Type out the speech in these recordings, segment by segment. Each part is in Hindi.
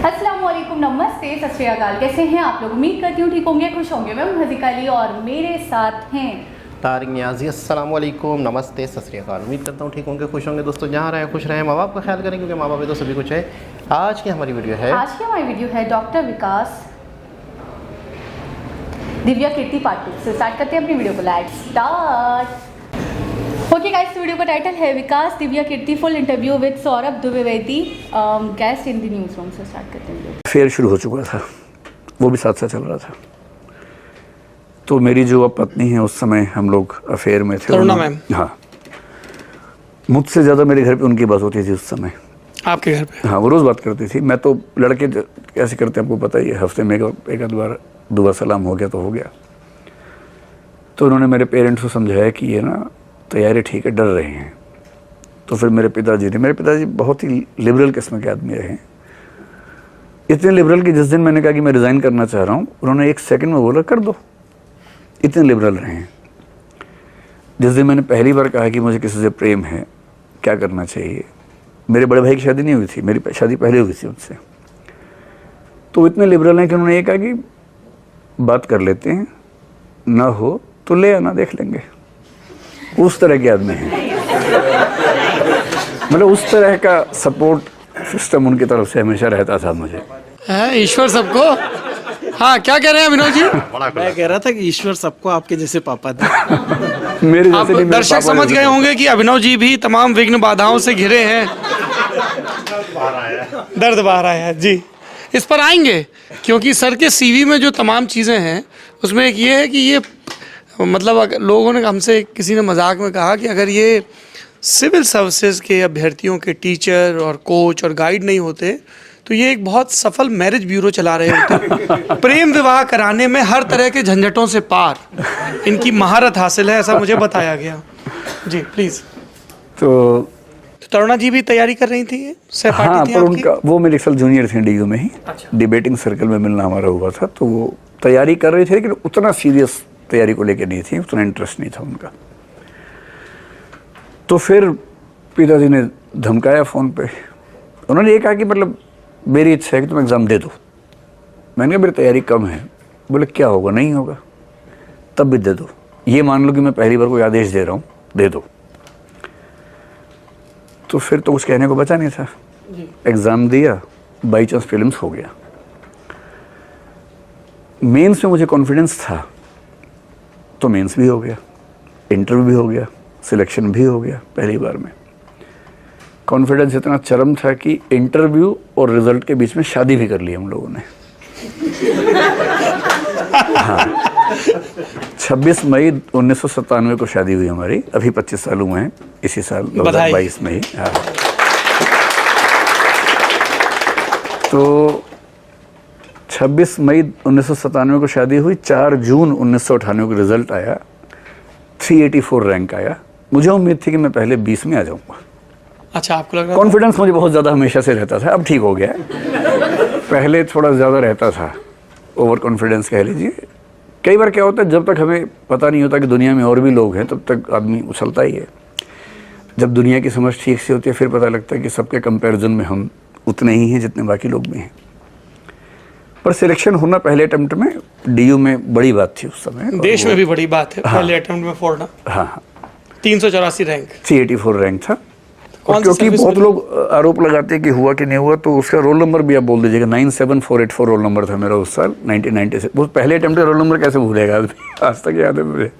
अस्सलामुअलैकुम, नमस्ते, सत श्री अकाल। कैसे हैं आप लोग? उम्मीद करती हूँ ठीक होंगे, खुश होंगे। मैं हज़ीका अली और मेरे साथ हैं तारिक नियाज़ी। अस्सलामुअलैकुम, नमस्ते, सत श्री अकाल। उम्मीद करता हूँ ठीक होंगे, खुश होंगे। दोस्तों जहाँ रहें खुश रहें, माँ बाप का ख्याल करें क्योंकि माँ बाप तो सभी कुछ है। आज की हमारी वीडियो है डॉक्टर विकास दिव्या कीर्ति पार्ट 2 से स्टार्ट करते हैं अपनी वीडियो को। Let's start. Okay guys, video का टाइटल है Vikas Divya Kirti full interview with Saurabh Dwivedi, guest in the news room. से स्टार्ट करते हैं। अफेयर शुरू हो चुका था, वो भी साथ साथ चल रहा था। तो मेरी जो अब पत्नी है, उस समय हम लोग अफेयर में थे। करुणा मैम। हाँ, मुझसे ज़्यादा मेरे घर पे उनकी बात होती थी उस समय। आपके घर पे? हाँ, वो रोज़ बात करती थी। मैं तो लड़के कैसे करते हैं आपको पता ही है, हफ्ते में एक आध बार दुआ सलाम हो गया तो हो गया। तो उन्होंने मेरे पेरेंट्स को समझाया कि ये ना तैयारी ठीक है, डर रहे हैं। तो फिर मेरे पिताजी बहुत ही लिबरल किस्म के आदमी रहे। इतने लिबरल कि जिस दिन मैंने कहा कि मैं रिज़ाइन करना चाह रहा हूँ, उन्होंने एक सेकंड में बोला कर दो। इतने लिबरल रहे हैं। जिस दिन मैंने पहली बार कहा कि मुझे किसी से प्रेम है, क्या करना चाहिए, मेरे बड़े भाई की शादी नहीं हुई थी, मेरी शादी पहले हुई थी उनसे, तो इतने लिबरल हैं कि उन्होंने ये कहा कि बात कर लेते हैं, ना हो तो ले आना, देख लेंगे। उस तरह के आदमी हैं। मतलब उस तरह का सपोर्ट सिस्टम उनकी तरफ से हमेशा रहता था मुझे। ईश्वर सबको। हाँ, क्या कह रहे हैं विनोद जी? मैं कह रहा था कि ईश्वर सबको आपके जैसे पापा थे। मेरे आप जैसे नहीं, मेरे दर्शक पापा समझ जैसे गए होंगे कि अभिनव जी भी तमाम विघ्न बाधाओं से घिरे हैं। दर्द बाहर आया है जी। इस पर आएंगे क्योंकि सर के सीवी में जो तमाम चीज़ें हैं उसमें एक ये है कि ये मतलब लोगों ने हमसे, किसी ने मजाक में कहा कि अगर ये सिविल सर्विसेज के अभ्यर्थियों के टीचर और कोच और गाइड नहीं होते तो ये एक बहुत सफल मैरिज ब्यूरो चला रहे होते। प्रेम विवाह कराने में हर तरह के झंझटों से पार इनकी महारत हासिल है, ऐसा मुझे बताया गया। जी प्लीज़। तो तरुणा जी भी तैयारी कर रही थी? हाँ, पर उनका वो मेरे साल जूनियर थे डीयू में ही। अच्छा। डिबेटिंग सर्कल में मिलना हमारा हुआ था, तो वो तैयारी कर रही थी लेकिन उतना सीरियस तैयारी को लेकर नहीं थी, उतना इंटरेस्ट नहीं था उनका। तो फिर पिताजी ने धमकाया फ़ोन पे। उन्होंने ये कहा कि मतलब मेरी इच्छा है कि तुम एग्ज़ाम दे दो। मैंने कहा मेरी तैयारी कम है। बोले क्या होगा, नहीं होगा, तब भी दे दो। ये मान लो कि मैं पहली बार कोई आदेश दे रहा हूँ, दे दो। तो फिर तो कुछ कहने को बचा नहीं था। एग्ज़ाम दिया, बाई चांस फिल्म्स हो गया। मेंस में मुझे कॉन्फिडेंस था तो मेंस भी हो गया, इंटरव्यू भी हो गया, सिलेक्शन भी हो गया पहली बार में। कॉन्फिडेंस इतना चरम था कि इंटरव्यू और रिजल्ट के बीच में शादी भी कर ली हम लोगों ने। हाँ, 26 मई 1997 को शादी हुई हमारी। अभी 25 साल हुए हैं इसी साल 2022 में ही। हाँ, तो 26 मई 1997 को शादी हुई। 4 जून 1998 को रिजल्ट आया, 384 रैंक आया। मुझे उम्मीद थी कि मैं पहले 20 में आ जाऊंगा। अच्छा, आपको लग रहा? कॉन्फिडेंस मुझे बहुत ज़्यादा हमेशा से रहता था, अब ठीक हो गया है। पहले थोड़ा ज़्यादा रहता था, ओवर कॉन्फिडेंस कह लीजिए। कई बार क्या होता है, जब तक हमें पता नहीं होता कि दुनिया में और भी लोग हैं, तब तक आदमी उछलता ही है। जब दुनिया की समझ ठीक से होती है, फिर पता लगता है कि सबके कंपैरिजन में हम उतने ही हैं जितने बाकी लोग भी हैं। पर सिलेक्शन होना पहले अटेम्प्ट में डीयू में बड़ी बात थी उस समय। देश में भी बड़ी बात है। पहले अटेम्प्ट में फोड़ना। हाँ, 384 रैंक, 384 रैंक था। क्योंकि बहुत लोग आरोप लगाते हैं कि हुआ कि नहीं हुआ, तो उसका रोल नंबर भी आप बोल दीजिएगा। 97484 रोल नंबर था मेरा उस साल 1996। वो पहले अटेम्प्ट का रोल नंबर कैसे भूलेगा आदमी, आज तक याद है मुझे।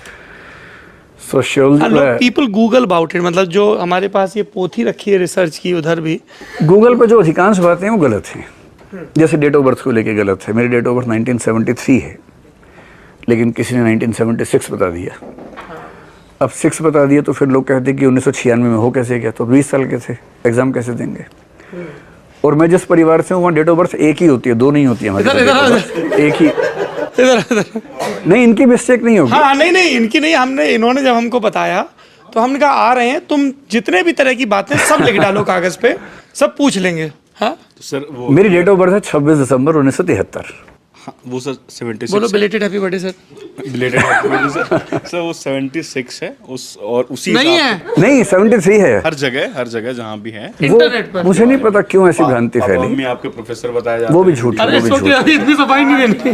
पीपल गूगल अबाउट इट, मतलब जो हमारे पास ये पोथी रखी है रिसर्च की, उधर भी गूगल पे जो अधिकांश बातें हैं वो गलत हैं। जैसे डेट ऑफ बर्थ को लेके गलत है। मेरी डेट ऑफ बर्थ 1973 है, लेकिन किसी ने 1976 बता दिया। अब 6 बता दिया तो फिर लोग कहते हैं कि 1996 में हो कैसे गया, तो 20 साल के थे, एग्जाम कैसे देंगे। और मैं जिस परिवार से हूँ वहाँ डेट ऑफ बर्थ एक ही होती है, 2 नहीं होती है हमारी। एक ही। इधर नहीं, इनकी मिस्टेक नहीं होगी। हाँ, नहीं इनकी नहीं। इन्होंने जब हमको बताया तो हमने कहा आ रहे हैं, तुम जितने भी तरह की बातें सब लिख डालो कागज पे, सब पूछ लेंगे। हाँ, तो सर वो मेरी डेट ऑफ बर्थ है 26 दिसंबर 1973। हाँ, वो सर 76 बोलो belated happy birthday sir. Belated sir वो 76 है उस और उसी नहीं हिसाब है नहीं 73 है। से हर जगह जहाँ भी है। इंटरनेट पर। मुझे नहीं पता क्यों ऐसी भ्रांति पापा फैली। मम्मी आपके प्रोफेसर बताया जाता वो भी है। झूठ अरे वो इस भी वक्त झूठ। अभी इतनी सफाई नहीं देनी।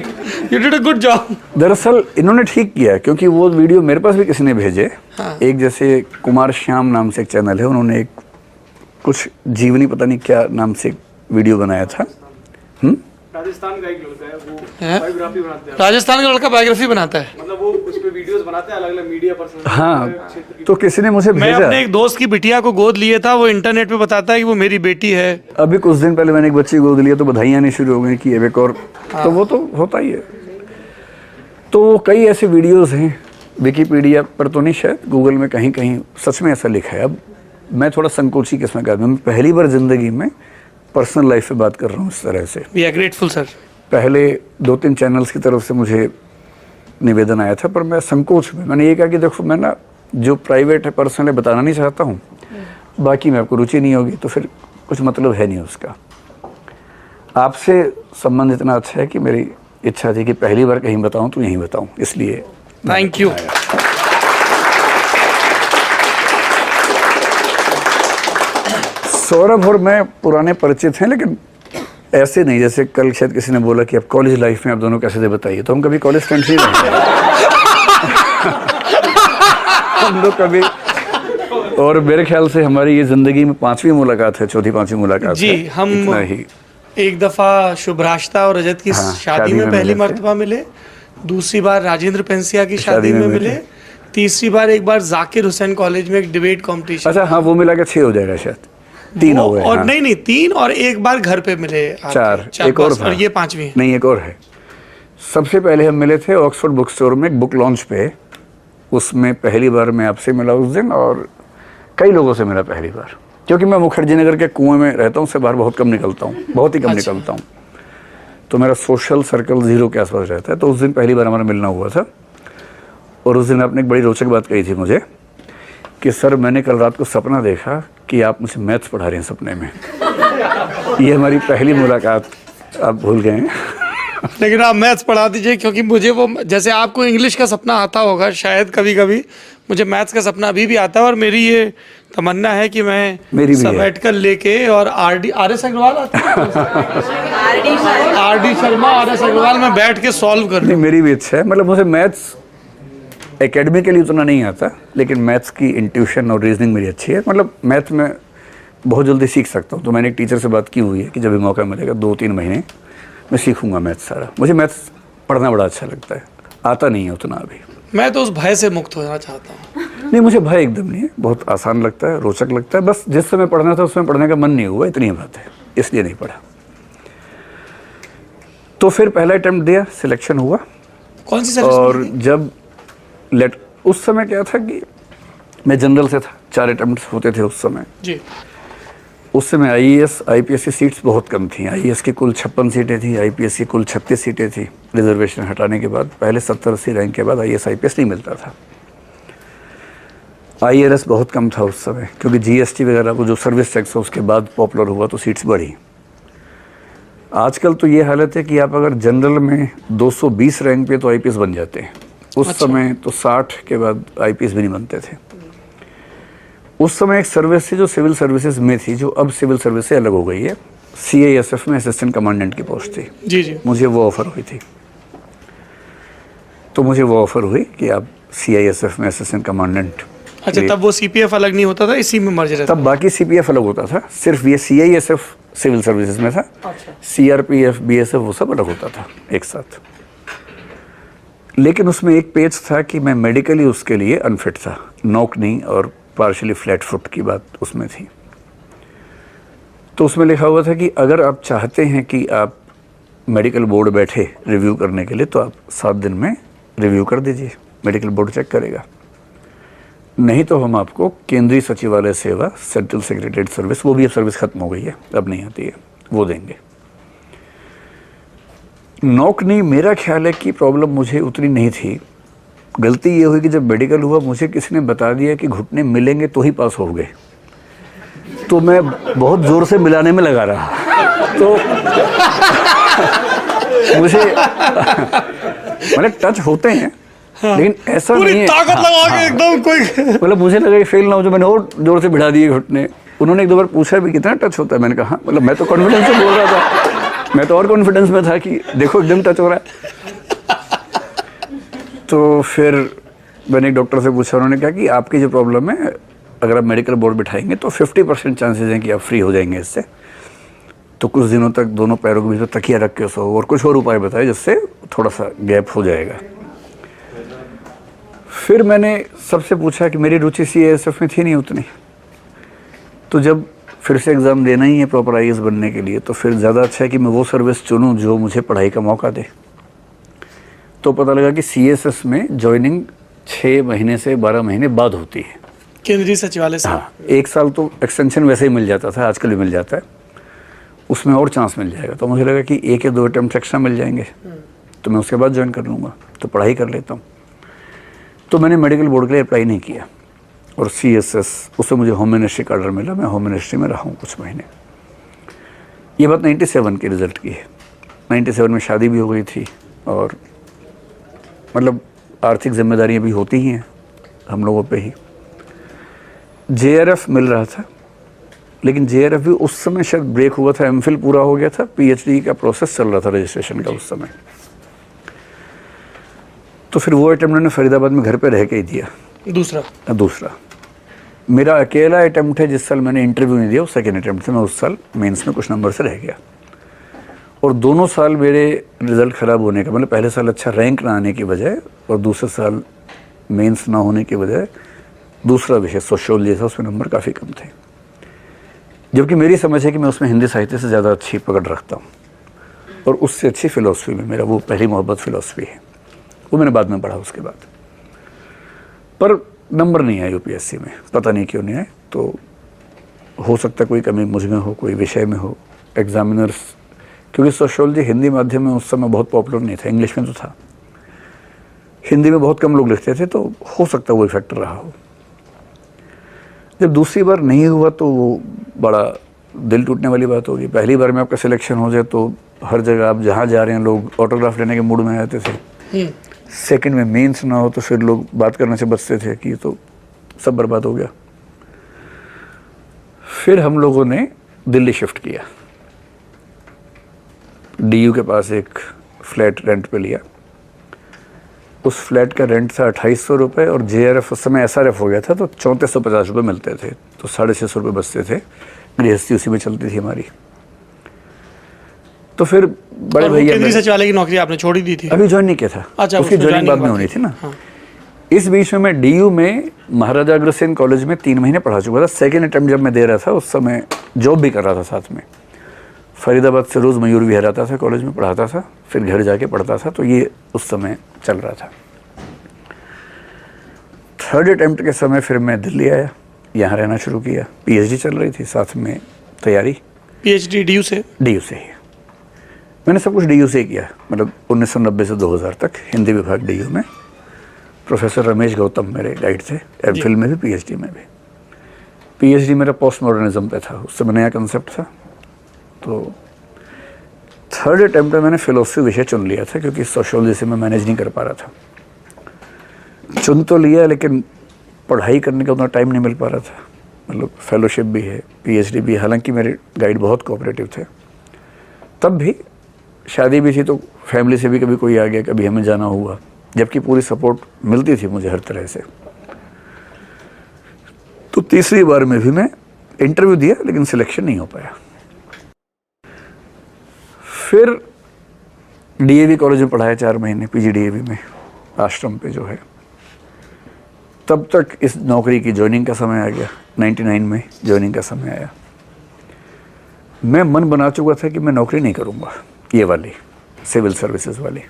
You did a good job. दरअसल इन्होंने ठीक किया क्योंकि वो वीडियो मेरे पास भी किसी ने भेजे। एक जैसे कुमार श्याम नाम से एक चैनल है, उन्होंने एक कुछ जीवनी पता नहीं क्या नाम से एक वीडियो बनाया था। राजस्थान का एक लड़का है वो हैं? बायोग्राफी बनाते हैं, राजस्थान का लड़का बायोग्राफी बनाता है। मतलब वो उस पे वीडियोस बनाते हैं, अलग अलग मीडिया पर्सन। हाँ, तो किसी ने मुझे मैं भेजा। अपने एक दोस्त की बिटिया को गोद लिए था, वो इंटरनेट पे बताता है कि वो मेरी बेटी है। अभी कुछ दिन पहले मैंने एक बच्ची गोद लिया तो बधाइयाँ आनी शुरू हो गई कि अब एक और। तो वो तो होता ही है। तो कई ऐसे वीडियोस हैं, विकिपीडिया पर तो नहीं, शायद गूगल में कहीं कहीं सच में ऐसा लिखा है। अब मैं थोड़ा संकोची किस्म का आदमी, मैं पहली बार जिंदगी में पर्सनल लाइफ पे बात कर रहा हूँ इस तरह से। We are grateful sir. पहले 2-3 चैनल्स की तरफ से मुझे निवेदन आया था, पर मैं संकोच में मैंने ये कहा कि देखो मैं ना जो प्राइवेट है पर्सनल है बताना नहीं चाहता हूँ, बाकी में आपको रुचि नहीं होगी तो फिर कुछ मतलब है नहीं उसका। आपसे संबंध इतना अच्छा है कि मेरी इच्छा थी कि पहली बार कहीं बताऊँ तो यहीं बताऊँ, इसलिए थैंक यू। सौरभ और मैं पुराने परिचित हैं, लेकिन ऐसे नहीं जैसे कल शायद किसी ने बोला कि अब कॉलेज लाइफ में आप दोनों कैसे थे बताइए, तो हम कभी कॉलेज फ्रेंड्स नहीं रहे। हम लोग कभी, और मेरे ख्याल से हमारी ये जिंदगी में 5वीं मुलाकात है, 4-5वीं मुलाकात जी, है। हम इतना ही। एक दफा शुभ्राष्टा और रजत की हाँ, शादी में पहली मिले थे। मर्तबा मिले, दूसरी बार राजेंद्र पेंसिया की शादी में मिले, तीसरी बार एक बार जाकिर हुसैन कॉलेज में एक डिबेट कंपटीशन। अच्छा हाँ, वो मिला के 6 हो जाएगा शायद, 3 हो गए। और हाँ। नहीं 3 और एक बार घर पे मिले आपके। 4 एक और बस, था। और ये 5वीं है। नहीं, एक और है। सबसे पहले हम मिले थे ऑक्सफोर्ड बुक स्टोर में एक बुक लॉन्च पे, उसमें पहली बार मैं आपसे मिला उस दिन, और कई लोगों से मिला पहली बार, क्योंकि मैं मुखर्जी नगर के कुएं में रहता हूँ, उससे बाहर बहुत कम निकलता हूँ, बहुत ही कम अच्छा। निकलता हूँ, तो मेरा सोशल सर्कल 0 के आसपास रहता है। तो उस दिन पहली बार हमारा मिलना हुआ था, और उस दिन आपने एक बड़ी रोचक बात कही थी मुझे कि सर मैंने कल रात को सपना देखा कि आप मुझे मैथ्स पढ़ा रहे हैं सपने में। ये हमारी पहली मुलाकात आप भूल गए हैं। लेकिन आप मैथ्स पढ़ा दीजिए, क्योंकि मुझे वो, जैसे आपको इंग्लिश का सपना आता होगा शायद कभी कभी, मुझे मैथ्स का सपना अभी भी आता है। और मेरी ये तमन्ना है कि मैं मेरी भी है। सबैटिकल लेके और RS अग्रवाल आता है RD शर्मा, RS अग्रवाल में बैठ के सॉल्व कर नहीं, लूं। मेरी भी इच्छा है। मतलब मुझे मैथ्स एकेडमिकली उतना नहीं आता, लेकिन मैथ्स की इंट्यूशन और रीजनिंग मेरी अच्छी है। मतलब मैथ में बहुत जल्दी सीख सकता हूँ। तो मैंने एक टीचर से बात की हुई है कि जब भी मौका मिलेगा 2-3 महीने मैं सीखूंगा मैथ्स सारा। मुझे मैथ्स पढ़ना बड़ा अच्छा लगता है, आता नहीं है उतना अभी। मैं तो उस भय से मुक्त होना चाहता हूँ। नहीं, मुझे भय एकदम नहीं है, बहुत आसान लगता है, रोचक लगता है। बस जिस समय पढ़ना था उस समय पढ़ने का मन नहीं हुआ, इतनी बात है, इसलिए नहीं पढ़ा। तो फिर पहला अटेम्प्ट दिया, सिलेक्शन हुआ। कौन सी सर्विस और मिली थी? जब उस समय क्या था कि मैं जनरल से था, 4 अटेम्प्ट होते थे उस समय। जी, उस समय IAS IPS की सीट्स बहुत कम थी। IAS की कुल 56 सीटें थी, IPS की कुल 36 सीटें थी। रिजर्वेशन हटाने के बाद पहले 70-80 रैंक के बाद IAS IPS नहीं मिलता था। IRS बहुत कम था उस समय, क्योंकि GST वगैरह वो जो सर्विस टैक्स है उसके बाद पॉपुलर हुआ तो सीट्स बढ़ी। आजकल तो ये हालत है कि आप अगर जनरल में 220 रैंक पे तो IPS बन जाते हैं। उस समय तो 60 के बाद IPS भी नहीं बनते थे। उस समय एक सर्विस थी जो सिविल सर्विसेज में थी, जो अब सिविल सर्विस से अलग हो गई है। CISF में असिस्टेंट कमांडेंट की पोस्ट थी। जी जी। मुझे वो ऑफर हुई थी, तो मुझे वो ऑफर हुई कि आप CISF में असिस्टेंट कमांडेंट। अच्छा, तब वो CPF अलग नहीं होता था, इसी में मर्ज रहता तब बाकी CPF अलग होता था, सिर्फ ये CISF सिविल सर्विसेज में था। अच्छा। CRPF BSF वो सब अलग होता था एक साथ। लेकिन उसमें एक पेज था कि मैं मेडिकली उसके लिए अनफिट था, नोक नी और पार्शियली फ्लैट फुट की बात उसमें थी। तो उसमें लिखा हुआ था कि अगर आप चाहते हैं कि आप मेडिकल बोर्ड बैठे रिव्यू करने के लिए तो आप 7 दिन में रिव्यू कर दीजिए, मेडिकल बोर्ड चेक करेगा। नहीं तो हम आपको केंद्रीय सचिवालय सेवा, सेंट्रल सेक्रेटरीट सर्विस, वो भी अब सर्विस खत्म हो गई है, अब नहीं आती है, वो देंगे। नोक नी मेरा ख्याल है कि प्रॉब्लम मुझे उतनी नहीं थी। गलती ये हुई कि जब मेडिकल हुआ मुझे किसी ने बता दिया कि घुटने मिलेंगे तो ही पास हो गए, तो मैं बहुत जोर से मिलाने में लगा रहा। तो मुझे मतलब टच होते हैं लेकिन ऐसा पूरी नहीं है। ताकत लगा के एकदम कोई मतलब मुझे लगा कि फेल ना हो, जो मैंने और जोर से भिड़ा दिए घुटने। उन्होंने एक दो बार पूछा भी कितना टच होता है, मैंने कहा मतलब मैं तो कॉन्फिडेंस से बोल रहा था, मैं तो और कॉन्फिडेंस में था कि देखो एकदम टच हो रहा है। तो फिर मैंने एक डॉक्टर से पूछा, उन्होंने कहा कि आपकी जो प्रॉब्लम है अगर आप मेडिकल बोर्ड बिठाएंगे तो 50% चांसेस हैं कि आप फ्री हो जाएंगे इससे। तो कुछ दिनों तक दोनों पैरों के बीच में तकिया रख के सो और कुछ और उपाय बताए जिससे थोड़ा सा गैप हो जाएगा। फिर मैंने सबसे पूछा कि मेरी रुचि CASF में थी नहीं उतनी, तो जब फिर से एग्ज़ाम देना ही है प्रॉपर IAS बनने के लिए तो फिर ज़्यादा अच्छा है कि मैं वो सर्विस चुनूँ जो मुझे पढ़ाई का मौका दे। तो पता लगा कि CSS में जॉइनिंग 6 महीने से 12 महीने बाद होती है। केंद्रीय सचिवालय से। हाँ, 1 साल तो एक्सटेंशन वैसे ही मिल जाता था, आजकल भी मिल जाता है, उसमें और चांस मिल जाएगा। तो मुझे लगा कि 1 या 2 अटेम्प्ट एक्स्ट्रा मिल जाएंगे तो मैं उसके बाद ज्वाइन कर लूँगा, तो पढ़ाई कर लेता हूँ। तो मैंने मेडिकल बोर्ड के लिए अप्लाई नहीं किया और CSS उससे मुझे होम मिनिस्ट्री का ऑर्डर मिला, मैं होम मिनिस्ट्री में रहा हूँ कुछ महीने। ये बात 97 के रिज़ल्ट की है। 97 में शादी भी हो गई थी और मतलब आर्थिक जिम्मेदारियाँ भी होती ही हैं हम लोगों पे ही। JRF मिल रहा था लेकिन JRF भी उस समय शायद ब्रेक हुआ था, MPhil पूरा हो गया था, PhD का प्रोसेस चल रहा था रजिस्ट्रेशन का उस समय। तो फिर वो अटेम्प्ट मैंने फरीदाबाद में घर पे रह के ही दिया। दूसरा मेरा अकेला अटेम्प्ट है जिस साल मैंने इंटरव्यू नहीं दिया, वो सेकेंड अटेम्प्ट से। मैं उस साल मेंस में कुछ नंबर से रह गया और दोनों साल मेरे रिज़ल्ट ख़राब होने का मतलब पहले साल अच्छा रैंक ना आने की बजाय और दूसरे साल मेंस ना होने की बजाय दूसरा विषय सोशियोलॉजी था, उसमें नंबर काफ़ी कम थे। जबकि मेरी समझ है कि मैं उसमें हिंदी साहित्य से ज़्यादा अच्छी पकड़ रखता हूँ और उससे अच्छी फ़िलासफ़ी में मेरा वो पहली मोहब्बत फ़िलासफ़ी है, वो मैंने बाद में पढ़ा उसके बाद। पर नंबर नहीं आए UPSC में, पता नहीं क्यों नहीं आए। तो हो सकता है कोई कमी मुझ में हो, कोई विषय में हो, एग्जामिनर्स, क्योंकि सोशियोलॉजी हिंदी माध्यम में उस समय बहुत पॉपुलर नहीं था, इंग्लिश में तो था, हिंदी में बहुत कम लोग लिखते थे, तो हो सकता है वो फैक्टर रहा हो। जब दूसरी बार नहीं हुआ तो वो बड़ा दिल टूटने वाली बात होगी। पहली बार में आपका सिलेक्शन हो जाए तो हर जगह आप जहाँ जा रहे हैं लोग ऑटोग्राफ लेने के मूड में आते थे। सेकंड में मेंस ना हो तो फिर लोग बात करने से बचते थे कि तो सब बर्बाद हो गया। फिर हम लोगों ने दिल्ली शिफ्ट किया, DU के पास एक फ्लैट रेंट पे लिया। उस फ्लैट का रेंट था 2800 रुपये और JRF उस समय SRF हो गया था तो 3450 रुपये मिलते थे, तो 650 रुपये बचते थे। गृहस्थी उसी में चलती थी हमारी। तो फिर बड़े भैया केंद्रीय सचिवालय की नौकरी आपने छोड़ ही दी थी? अभी ज्वाइन नहीं किया था। अच्छा, उसकी ज्वाइनिंग बाद में होनी थी ना। हाँ। इस बीच में मैं DU में महाराजा अग्रसेन कॉलेज में 3 महीने पढ़ा चुका था। सेकेंड अटेम्प्ट जब मैं दे रहा था उस समय जॉब भी कर रहा था साथ में। फरीदाबाद से रोज़ मयूर विहार आता था, कॉलेज में पढ़ाता था, फिर घर जाके पढ़ता था, तो ये उस समय चल रहा था। थर्ड अटेम्प्ट के समय फिर मैं दिल्ली आया, यहाँ रहना शुरू किया। PhD चल रही थी, साथ में तैयारी। PhD DU से? DU से ही मैंने सब कुछ DU से ही किया, मतलब 1990 से 2000 तक हिंदी विभाग DU में। प्रोफेसर रमेश गौतम मेरे गाइड थे, MPhil में भी PhD में भी। PhD मेरा पोस्ट मॉडर्निज्म पे था, उस समय नया कंसेप्ट था। तो थर्ड अटेम्प्ट में मैंने फिलोसफी विषय चुन लिया था क्योंकि सोशियोलॉजी से मैं मैनेज नहीं कर पा रहा था। चुन तो लिया लेकिन पढ़ाई करने का उतना टाइम नहीं मिल पा रहा था, मतलब फेलोशिप भी है, PhD भी। हालांकि मेरे गाइड बहुत कोऑपरेटिव थे। तब भी शादी भी थी तो फैमिली से भी कभी कोई आ गया, कभी हमें जाना हुआ, जबकि पूरी सपोर्ट मिलती थी मुझे हर तरह से। तो तीसरी बार में भी मैं इंटरव्यू दिया लेकिन सिलेक्शन नहीं हो पाया। फिर DAV कॉलेज में पढ़ाया 4 महीने, PGDAV में, आश्रम पे जो है। तब तक इस नौकरी की ज्वाइनिंग का समय आ गया। 99 में ज्वाइनिंग का समय आया। मैं मन बना चुका था कि मैं नौकरी नहीं करूँगा ये वाली, सिविल सर्विसेज वाली।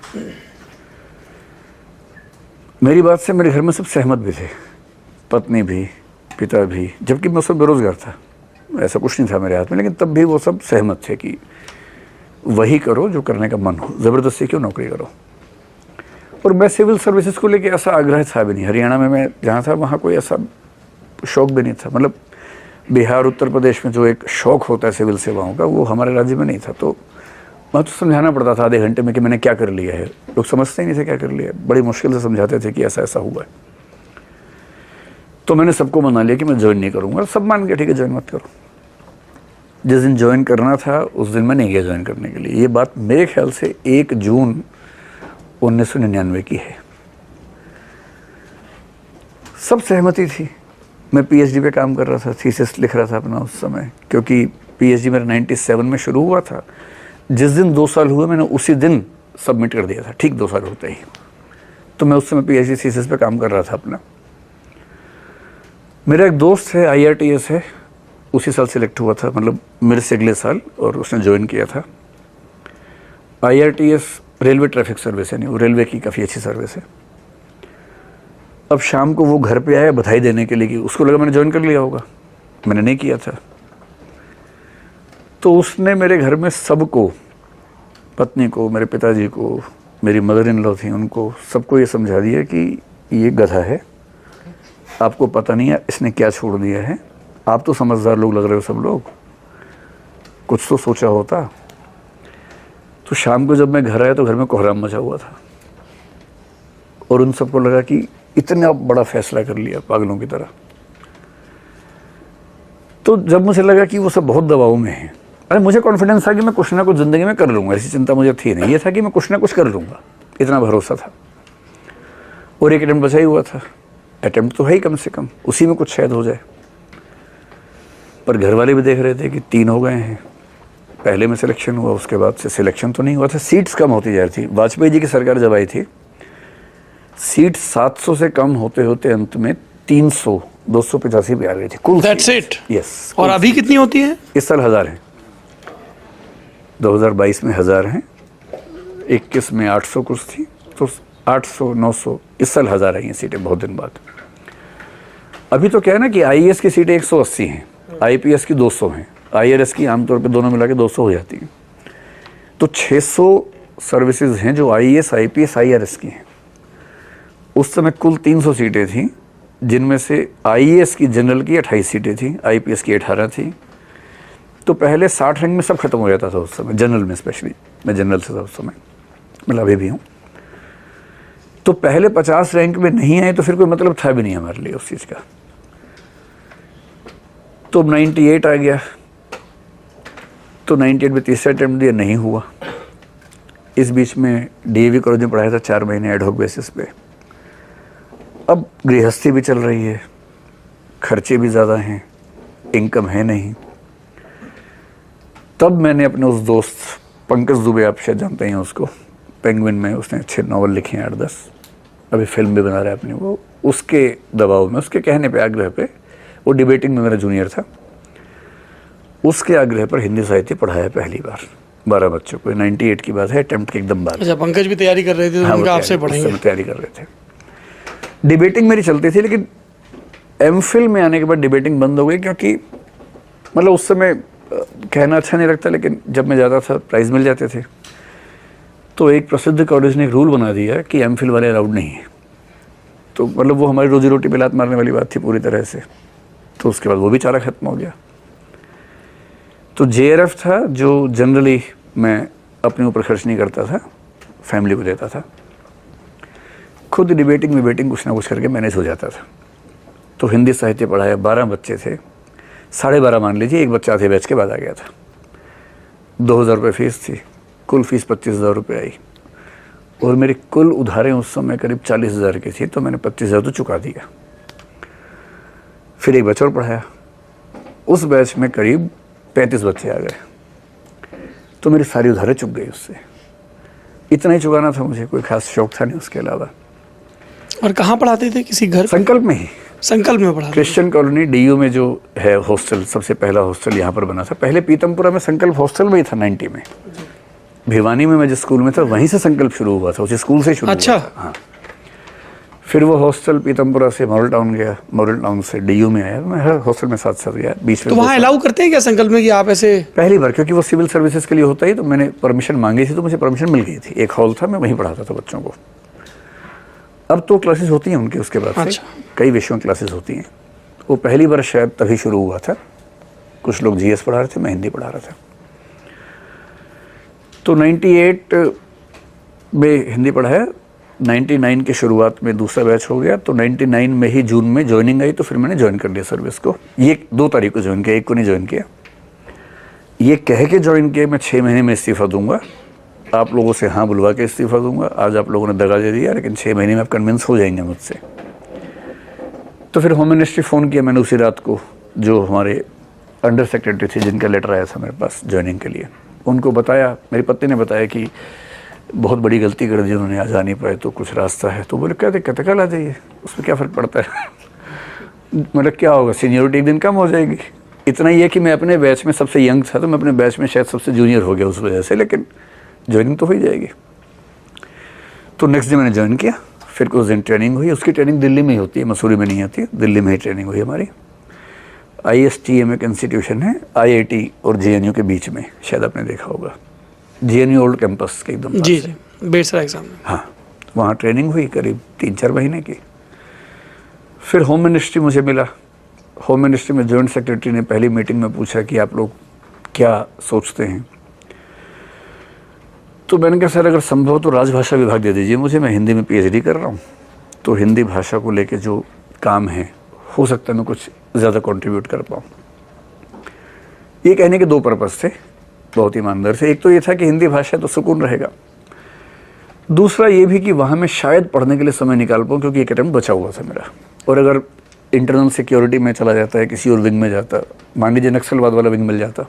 मेरी बात से मेरे घर में सब सहमत भी थे, पत्नी भी, पिता भी, जबकि मैं सब बेरोजगार था, ऐसा कुछ नहीं था मेरे हाथ में, लेकिन तब भी वो सब सहमत थे कि वही करो जो करने का मन हो, ज़बरदस्ती क्यों नौकरी करो। और मैं सिविल सर्विसेज को लेके ऐसा आग्रह था भी नहीं। हरियाणा में मैं जहाँ था वहाँ कोई ऐसा शौक भी नहीं था, मतलब बिहार उत्तर प्रदेश में जो एक शौक होता है सिविल सेवाओं का, वो हमारे राज्य में नहीं था। तो मैं तो समझाना पड़ता था आधे घंटे में कि मैंने क्या कर लिया है। लोग समझते ही नहीं थे क्या कर लिया है, बड़ी मुश्किल से समझाते थे कि ऐसा ऐसा हुआ है। तो मैंने सबको मना लिया कि मैं ज्वाइन नहीं करूँगा। सब मान गया, ठीक है ज्वाइन मत करो। जिस दिन ज्वाइन करना था उस दिन मैं नहीं गया ज्वाइन करने के लिए। ये बात मेरे ख्याल से 1 जून 1999 की है। सब सहमति थी। मैं पीएचडी पे काम कर रहा था, थीसिस लिख रहा था अपना उस समय, क्योंकि पीएचडी मेरा 97 में शुरू हुआ था। जिस दिन 2 साल हुए मैंने उसी दिन सबमिट कर दिया था, ठीक 2 साल होते ही। तो मैं उस समय पीएचडी थीसिस पे काम कर रहा था अपना। मेरा एक दोस्त है, IRTS है, उसी साल सिलेक्ट हुआ था, मतलब मेरे से अगले साल, और उसने ज्वाइन किया था। IRTS रेलवे ट्रैफिक सर्विस है, नहीं वो रेलवे की काफ़ी अच्छी सर्विस है। अब शाम को वो घर पे आया बधाई देने के लिए कि उसको लगा मैंने ज्वाइन कर लिया होगा, मैंने नहीं किया था। तो उसने मेरे घर में सबको, पत्नी को, मेरे पिताजी को, मेरी मदर इन लॉ थी, उनको सबको ये समझा दिया कि ये गधा है, आपको पता नहीं है इसने क्या छोड़ दिया है। आप तो समझदार लोग लग रहे हो सब लोग, कुछ तो सोचा होता। तो शाम को जब मैं घर आया तो घर में कोहराम मचा हुआ था, और उन सबको लगा कि इतना बड़ा फैसला कर लिया पागलों की तरह। तो जब मुझे लगा कि वो सब बहुत दबाव में है, अरे मुझे कॉन्फिडेंस था कि मैं कुछ ना कुछ ज़िंदगी में कर लूँगा, ऐसी चिंता मुझे थी नहीं। ये था कि मैं कुछ ना कुछ कर लूँगा, इतना भरोसा था। और एक अटेम्प्ट बचा ही हुआ था, अटेम्प्ट तो है ही कम से कम, उसी में कुछ शायद हो जाए। पर घर वाले भी देख रहे थे कि 3 हो गए हैं, पहले में सिलेक्शन हुआ, उसके बाद से सिलेक्शन तो नहीं हुआ था, सीट्स कम होती जा रही थी। वाजपेयी जी की सरकार जब आई थी, सीट 700 से कम होते होते अंत में 300, 285 पे आ गई थी कुल। That's it? यस। और अभी कितनी होती है? इस साल 1000 है, 2022 में 1000 हैं, 21 में 800 कुछ थी, तो 800, 900, इस साल 1000 आई हैं सीटें बहुत दिन बाद। अभी तो क्या है ना कि IAS की सीटें 180 हैं, IPS की 200 हैं, IRS की आमतौर पे दोनों मिला के 200 हो जाती हैं। तो 600 सर्विसेज हैं जो IAS, IPS, IRS की हैं। उस समय कुल 300 सीटें थीं, जिनमें से IAS की जनरल की 28 सीटें थीं, IPS की 18 थी। तो पहले 60 रैंक में सब खत्म हो जाता था उस समय, जनरल में स्पेशली। मैं जनरल से था उस समय, मतलब अभी भी हूँ। तो पहले 50 रैंक में नहीं आए तो फिर कोई मतलब था भी नहीं हमारे लिए उस चीज़ का। तो 98 आ गया, तो 98 में तीसरा अटेम्प्ट दिया, नहीं हुआ। इस बीच में DAV कॉलेज में पढ़ाया था 4 महीने एडहॉक बेसिस पे। अब गृहस्थी भी चल रही है, खर्चे भी ज़्यादा हैं, इनकम है नहीं। तब मैंने अपने उस दोस्त पंकज दुबे, आप शायद जानते हैं उसको, पेंगुइन में उसने अच्छे नावल लिखे हैं 8-10, अभी फिल्म भी बना रहा है अपनी, वो उसके दबाव में, उसके कहने पे, आग्रह पे, वो डिबेटिंग में मेरा जूनियर था, उसके आग्रह पर हिंदी साहित्य पढ़ाया पहली बार 12 बच्चों को। 98 की बात है, अटेम्प्ट के एकदम बाद। अच्छा, पंकज भी तैयारी कर रहे थे तो हाँ, उनका आपसे पढ़ेंगे? तैयारी कर रहे थे। डिबेटिंग मेरी चलती थी, लेकिन MPhil में आने के बाद डिबेटिंग बंद हो गई, क्योंकि मतलब उस समय कहना अच्छा नहीं लगता, लेकिन जब मैं जाता था प्राइज़ मिल जाते थे। तो एक प्रसिद्ध कॉलेज ने एक रूल बना दिया कि MPhil वाले अलाउड नहीं है। तो मतलब वो हमारी रोजी रोटी पे लात मारने वाली बात थी पूरी तरह से। तो उसके बाद वो भी चारा ख़त्म हो गया। तो JRF था, जो जनरली मैं अपने ऊपर खर्च नहीं करता था, फैमिली को देता था। खुद डिबेटिंग विबेटिंग कुछ ना कुछ करके मैनेज हो जाता था। तो हिंदी साहित्य पढ़ाया, 12 बच्चे थे, 12.5 मान लीजिए, एक बच्चा आधे बैच के बाद आ गया था। 2000 रुपये फीस थी, कुल फीस 25,000 रुपये आई, और मेरी कुल उधारें उस समय करीब 40,000 की थी, तो मैंने 25,000 तो चुका दिया। फिर एक बैच और पढ़ाया, उस बैच में करीब 35 बच्चे आ गए, तो मेरी सारी उधारें चुक गई उससे। इतना ही चुकाना था मुझे, कोई खास शौक था नहीं उसके अलावा। और कहाँ पढ़ाते थे? किसी घर? संकल्प में ही, संकल्प में पढ़ाते? क्रिश्चियन कॉलोनी DU में जो है हॉस्टल, सबसे पहला हॉस्टल यहाँ पर बना था। पहले पीतमपुरा में संकल्प हॉस्टल में ही था 90 में। भिवानी में मैं जिस स्कूल में था वहीं से संकल्प शुरू हुआ था, उसी स्कूल से शुरू अच्छा। हुआ था। हाँ, फिर वो हॉस्टल पीतमपुरा से मॉडल टाउन गया, मॉडल टाउन से DU में आया। मैं हर हॉस्टल में साथ गया, बीच में। तो वहाँ अलाउ करते हैं क्या संकल्प में कि आप ऐसे? पहली बार, क्योंकि वो सिविल सर्विसेज के लिए होता ही, तो मैंने परमिशन मांगी थी, तो मुझे परमिशन मिल गई थी। एक हॉल था, मैं वहीं पढ़ाता था बच्चों को। अब तो क्लासेस होती हैं उनकी उसके बाद से। अच्छा। कई विषयों की क्लासेस होती हैं। वो पहली बार शायद तभी शुरू हुआ था। कुछ लोग GS पढ़ा रहे थे, मैं हिंदी पढ़ा रहा था। तो 98 में हिंदी पढ़ा है, 99 के शुरुआत में दूसरा बैच हो गया, तो 99 में ही जून में ज्वाइनिंग आई, तो फिर मैंने ज्वाइन कर लिया सर्विस को। ये 2 तारीख को ज्वाइन किया, 1 को नहीं ज्वाइन किया। ये कह के ज्वाइन किया मैं 6 महीने में इस्तीफ़ा दूंगा, आप लोगों से हाँ बुलवा के इस्तीफ़ा दूंगा। आज आप लोगों ने दगा दे दिया, लेकिन 6 महीने में आप कन्विंस हो जाएंगे मुझसे। तो फिर होम मिनिस्ट्री फ़ोन किया मैंने उसी रात को, जो हमारे अंडर सेक्रेटरी थे जिनका लेटर आया था मेरे पास ज्वाइनिंग के लिए। उनको बताया, मेरी पत्नी ने बताया कि बहुत बड़ी गलती कर दी उन्होंने, आज आ नहीं पाए, तो कुछ रास्ता है। तो बोले क्या दिक्कत है, कल आ जाइए, उसमें क्या फ़र्क पड़ता है। मतलब क्या होगा, सीनियरिटी एक दिन कम हो जाएगी। इतना ही है कि मैं अपने बैच में सबसे यंग था, तो मैं अपने बैच में शायद सबसे जूनियर हो गया उस वजह से, लेकिन ज्वाइनिंग तो हो ही जाएगी। तो नेक्स्ट डे मैंने ज्वाइन किया, फिर कुछ दिन ट्रेनिंग हुई। उसकी ट्रेनिंग दिल्ली में ही होती है, मसूरी में नहीं आती है, दिल्ली में ही ट्रेनिंग हुई हमारी। ISTM एक इंस्टीट्यूशन है IIT और JNU के बीच में, शायद आपने देखा होगा, JNU ओल्ड कैंपस के एकदम जी जी, बेसरा एग्जाम में। हाँ, वहाँ ट्रेनिंग हुई करीब 3-4 महीने की। फिर होम मिनिस्ट्री मुझे मिला। होम मिनिस्ट्री में जॉइंट सेक्रेटरी ने पहली मीटिंग में पूछा कि आप लोग क्या सोचते हैं। तो मैंने कहा सर अगर संभव तो राजभाषा विभाग दे दीजिए मुझे, मैं हिंदी में PhD कर रहा हूँ, तो हिंदी भाषा को लेके जो काम है हो सकता है मैं कुछ ज़्यादा कंट्रीब्यूट कर पाऊँ। ये कहने के 2 पर्पस थे, बहुत ईमानदार से। एक तो ये था कि हिंदी भाषा तो सुकून रहेगा, दूसरा ये भी कि वहाँ मैं शायद पढ़ने के लिए समय निकाल पाऊँ, क्योंकि एक अटेम्प्ट बचा हुआ था मेरा। और अगर इंटरनल सिक्योरिटी में चला जाता है, किसी और विंग में जाता, मान लीजिए नक्सलवाद वाला विंग मिल जाता,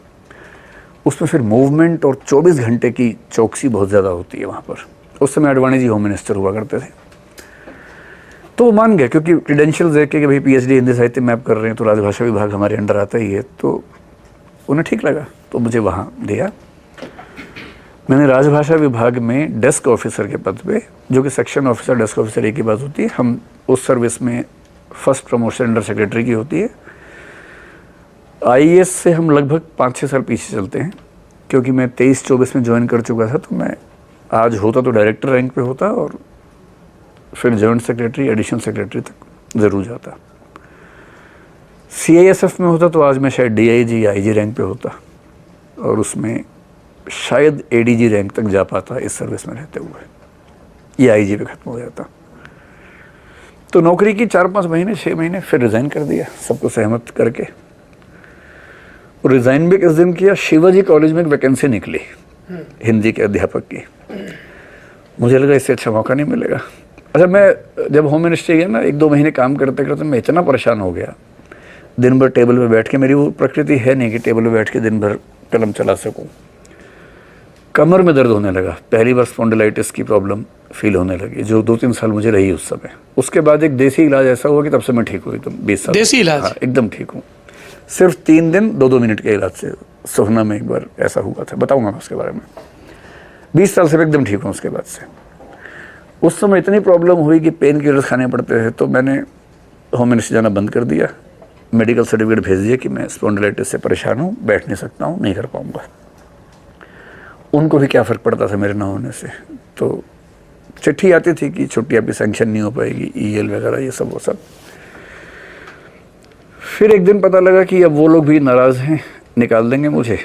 उसमें फिर मूवमेंट और 24 घंटे की चौकसी बहुत ज़्यादा होती है वहाँ पर। उस समय अडवाणी जी होम मिनिस्टर हुआ करते थे, तो वो मान गए, क्योंकि क्रीडेंशियल्स देख के कि भाई PhD हिंदी साहित्य में आप कर रहे हैं, तो राजभाषा विभाग हमारे अंडर आता ही है, तो उन्हें ठीक लगा, तो मुझे वहाँ दिया। मैंने राजभाषा विभाग में डेस्क ऑफिसर के पद पे, जो कि सेक्शन ऑफिसर डेस्क ऑफिसर एक ही बात होती है, हम उस सर्विस में फर्स्ट प्रमोशन अंडर सेक्रेटरी की होती है। IAS से हम लगभग 5-6 साल पीछे चलते हैं, क्योंकि मैं 23-24 में ज्वाइन कर चुका था, तो मैं आज होता तो डायरेक्टर रैंक पे होता और फिर जॉइंट सेक्रेटरी एडिशनल सेक्रेटरी तक ज़रूर जाता। CISF में होता तो आज मैं शायद DIG या IG रैंक पे होता, और उसमें शायद ADG रैंक तक जा पाता इस सर्विस में रहते हुए, या IG पे ख़त्म हो जाता। तो नौकरी की 4-5 महीने 6 महीने, फिर रिज़ाइन कर दिया सबको सहमत करके। और रिज़ाइन भी किस दिन किया, शिवाजी कॉलेज में एक वैकेंसी निकली हिंदी के अध्यापक की। मुझे लगा इससे अच्छा मौका नहीं मिलेगा। अच्छा, मैं जब होम मिनिस्ट्री गया ना, 1-2 महीने काम करते करते मैं इतना परेशान हो गया, दिन भर टेबल पे बैठ के, मेरी वो प्रकृति है नहीं कि टेबल पे बैठ के दिन भर कलम चला सकूं। कमर में दर्द होने लगा, पहली बार स्पॉन्डिलाइटिस की प्रॉब्लम फील होने लगी, जो 2-3 साल मुझे रही उस समय। उसके बाद एक देसी इलाज ऐसा हुआ कि तब से मैं ठीक हुई, एकदम 20 साल देसी इलाज? हाँ, एकदम ठीक हूँ। सिर्फ 3 दिन 2-2 मिनट के इलाज से। सोहना में एक बार ऐसा हुआ था, बताऊंगा मैं उसके बारे में। 20 साल से एकदम ठीक हूँ उसके बाद से। उस समय इतनी प्रॉब्लम हुई कि पेन किलर्स खाने पड़ते थे, तो मैंने होम मिनिस्ट्री जाना बंद कर दिया। मेडिकल सर्टिफिकेट भेज दिया कि मैं स्पॉन्डिलाइटिस से परेशान हूँ, बैठ नहीं सकता हूँ, नहीं कर पाऊँगा। उनको भी क्या फ़र्क पड़ता था मेरे ना होने से। तो चिट्ठी आती थी कि छुट्टी आपकी सैंक्शन नहीं हो पाएगी, EL वगैरह ये सब वो सब। फिर एक दिन पता लगा कि अब वो लोग भी नाराज़ हैं, निकाल देंगे मुझे।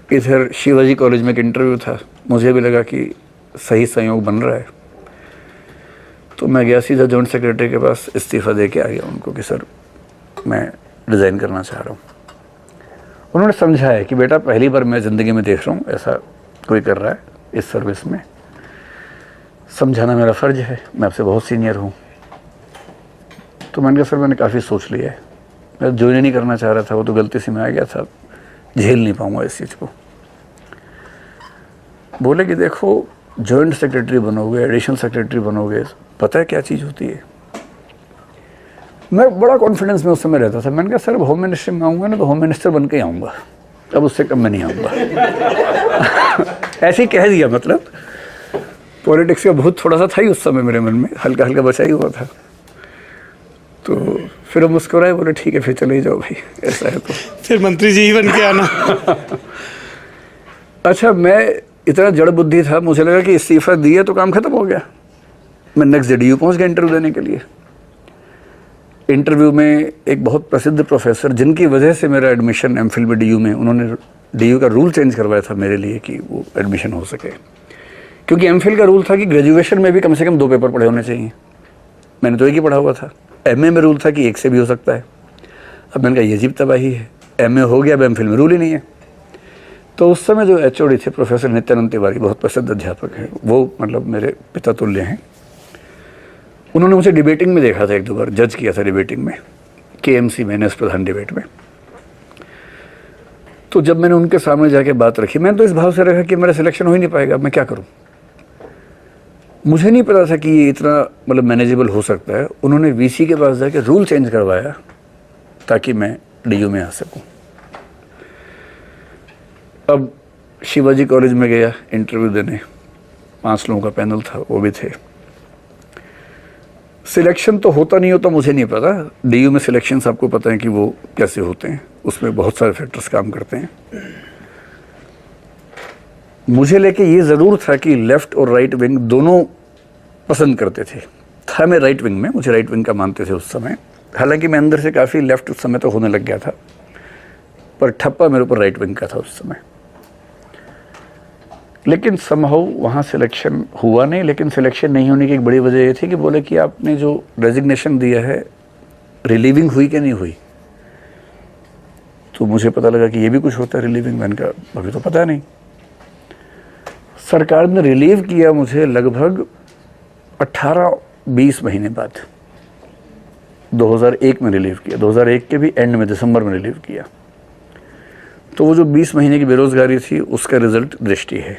इधर शिवाजी कॉलेज में एक इंटरव्यू था, मुझे भी लगा कि सही संयोग बन रहा है, तो मैं गया सीधा जॉइंट सेक्रेटरी के पास, इस्तीफ़ा दे के आ गया उनको कि सर मैं रिज़ाइन करना चाह रहा हूँ। उन्होंने समझाया कि बेटा पहली बार मैं ज़िंदगी में देख रहा हूँ ऐसा कोई कर रहा है इस सर्विस में, समझाना मेरा फ़र्ज़ है, मैं आपसे बहुत सीनियर हूँ। तो मैंने कहा सर मैंने काफ़ी सोच लिया है, मैं ज्वाइन नहीं करना चाह रहा था, वो तो गलती से मैं आ गया था, झेल नहीं पाऊँगा इस चीज़ को। बोले कि देखो जॉइंट सेक्रेटरी बनोगे, एडिशनल सेक्रेटरी बनोगे, पता है क्या चीज़ होती है। मैं बड़ा कॉन्फिडेंस में उस समय रहता था। मैंने कहा सर अब होम मिनिस्ट्री में आऊँगा ना तो होम मिनिस्टर बन के ही आऊँगा, अब उससे कम मैं नहीं आऊँगा। ऐसे ही कह दिया, मतलब पॉलिटिक्स का बहुत थोड़ा सा था ही उस समय मेरे मन में, हल्का हल्का बचा ही हुआ था। तो फिर वो मुस्कुराए, बोले ठीक है फिर चले ही जाओ भाई, ऐसा है तो फिर मंत्री जी ही बन के आना। अच्छा, मैं इतना जड़ बुद्धि था, मुझे लगा कि इस्तीफा दिया तो काम खत्म हो गया। मैं नेक्स्ट डे DU पहुँच गया इंटरव्यू देने के लिए। इंटरव्यू में एक बहुत प्रसिद्ध प्रोफेसर, जिनकी वजह से मेरा एडमिशन MPhil में DU में, उन्होंने DU का रूल चेंज करवाया था मेरे लिए कि वो एडमिशन हो सके, क्योंकि MPhil का रूल था कि ग्रेजुएशन में भी कम से कम 2 पेपर पढ़े होने चाहिए। मैंने तो एक ही पढ़ा हुआ था। MA में रूल था कि 1 से भी हो सकता है। अब मैंने कहा ये अजीब तबाही है, MA हो गया, अब MPhil में रूल ही नहीं है। तो उस समय जो HOD थे प्रोफेसर नित्यानंद तिवारी, बहुत प्रसिद्ध अध्यापक हैं, वो मतलब मेरे पिता तुल्य हैं। उन्होंने मुझे डिबेटिंग में देखा था, 1-2 बार जज किया था डिबेटिंग में, KMC में, NS प्रधान डिबेट में। तो जब मैंने उनके सामने जाके बात रखी, मैंने तो इस भाव से रखा कि मेरा सिलेक्शन हो ही नहीं पाएगा, मैं क्या करूं। मुझे नहीं पता था कि ये इतना मतलब मैनेजेबल हो सकता है। उन्होंने VC के पास जाके रूल चेंज करवाया ताकि मैं DU में आ सकूं। अब शिवाजी कॉलेज में गया इंटरव्यू देने, 5 लोगों का पैनल था, वो भी थे। सिलेक्शन तो होता नहीं होता मुझे नहीं पता। DU में सिलेक्शंस आपको पता है कि वो कैसे होते हैं, उसमें बहुत सारे फैक्टर्स काम करते हैं। मुझे लेके ये ज़रूर था कि लेफ़्ट और राइट विंग दोनों पसंद करते थे। था मैं राइट विंग में, मुझे राइट विंग का मानते थे उस समय। हालांकि मैं अंदर से काफ़ी लेफ़्ट उस समय तो होने लग गया था, पर ठप्पा मेरे ऊपर राइट विंग का था उस समय। लेकिन समहाउ वहाँ सिलेक्शन हुआ नहीं। लेकिन सिलेक्शन नहीं होने की एक बड़ी वजह ये थी कि बोले कि आपने जो रेजिग्नेशन दिया है, रिलीविंग हुई कि नहीं हुई। तो मुझे पता लगा कि ये भी कुछ होता है रिलीविंग। मैंने कहा अभी तो पता नहीं। सरकार ने रिलीव किया मुझे लगभग 18-20 महीने बाद, 2001 में रिलीव किया, 2001 के भी एंड में, दिसंबर में रिलीव किया। तो वो जो 20 महीने की बेरोजगारी थी उसका रिजल्ट दृष्टि है।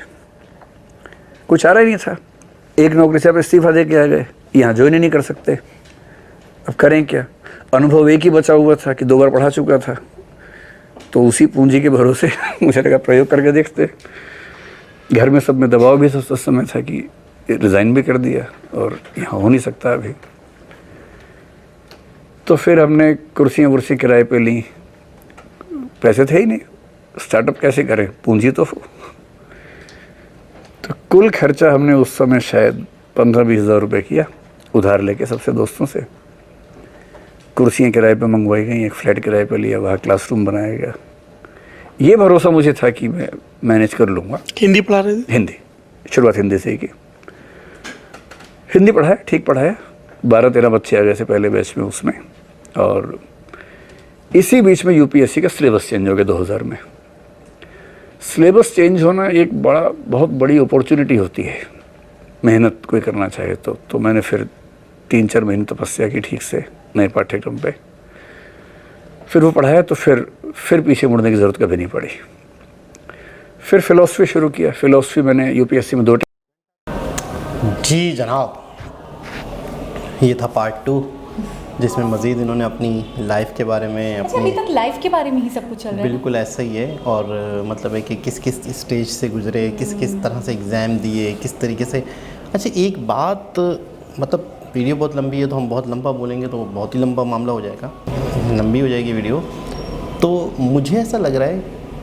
कुछ आ रहा ही नहीं था। एक नौकरी से आप इस्तीफा दे के आ गए, यहाँ ज्वाइन ही नहीं कर सकते, अब करें क्या। अनुभव एक ही बचा हुआ था कि 2 बार पढ़ा चुका था, तो उसी पूंजी के भरोसे मुझे लगा प्रयोग करके देखते। घर में सब में दबाव भी उस समय था कि रिज़ाइन भी कर दिया और यहाँ हो नहीं सकता अभी। तो फिर हमने कुर्सियाँ वुर्सी किराए पे ली, पैसे थे ही नहीं, स्टार्टअप कैसे करें, पूंजी तो हो। तो कुल खर्चा हमने उस समय शायद 15-20 हज़ार रुपये किया, उधार लेके सबसे दोस्तों से। कुर्सियाँ किराए पे मंगवाई गई, एक फ्लैट किराए पे लिया, वहाँ क्लासरूम बनाया गया। ये भरोसा मुझे था कि मैं मैनेज कर लूँगा। हिंदी पढ़ा रहे थे? हिंदी, शुरुआत हिंदी से ही की। हिंदी पढ़ाया, ठीक पढ़ाया। 12-13 बच्चे आ गए थे पहले बैच में उसमें। और इसी बीच में UPSC का सिलेबस चेंज हो गया 2000 में। सिलेबस चेंज होना एक बहुत बड़ी अपॉर्चुनिटी होती है, मेहनत कोई करना चाहे तो मैंने फिर 3-4 महीने तपस्या की ठीक से नए पाठ्यक्रम पे। फिर वो पढ़ाया तो फिर पीछे मुड़ने की ज़रूरत कभी नहीं पड़ी। फिर फ़िलासफ़ी शुरू किया। फ़िलासफ़ी मैंने UPSC में 2 जी जनाब, ये था पार्ट 2 जिसमें मज़ीद इन्होंने अपनी लाइफ के बारे में अच्छा, अभी तक लाइफ के बारे में ही सब कुछ चल रहा है। बिल्कुल ऐसा ही है। और मतलब है कि किस किस स्टेज से गुजरे, किस किस तरह से एग्ज़ाम दिए, किस तरीके से। अच्छा एक बात, मतलब वीडियो बहुत लंबी है तो हम बहुत लंबा बोलेंगे तो बहुत ही लंबा मामला हो जाएगा, लंबी हो जाएगी वीडियो। तो मुझे ऐसा लग रहा है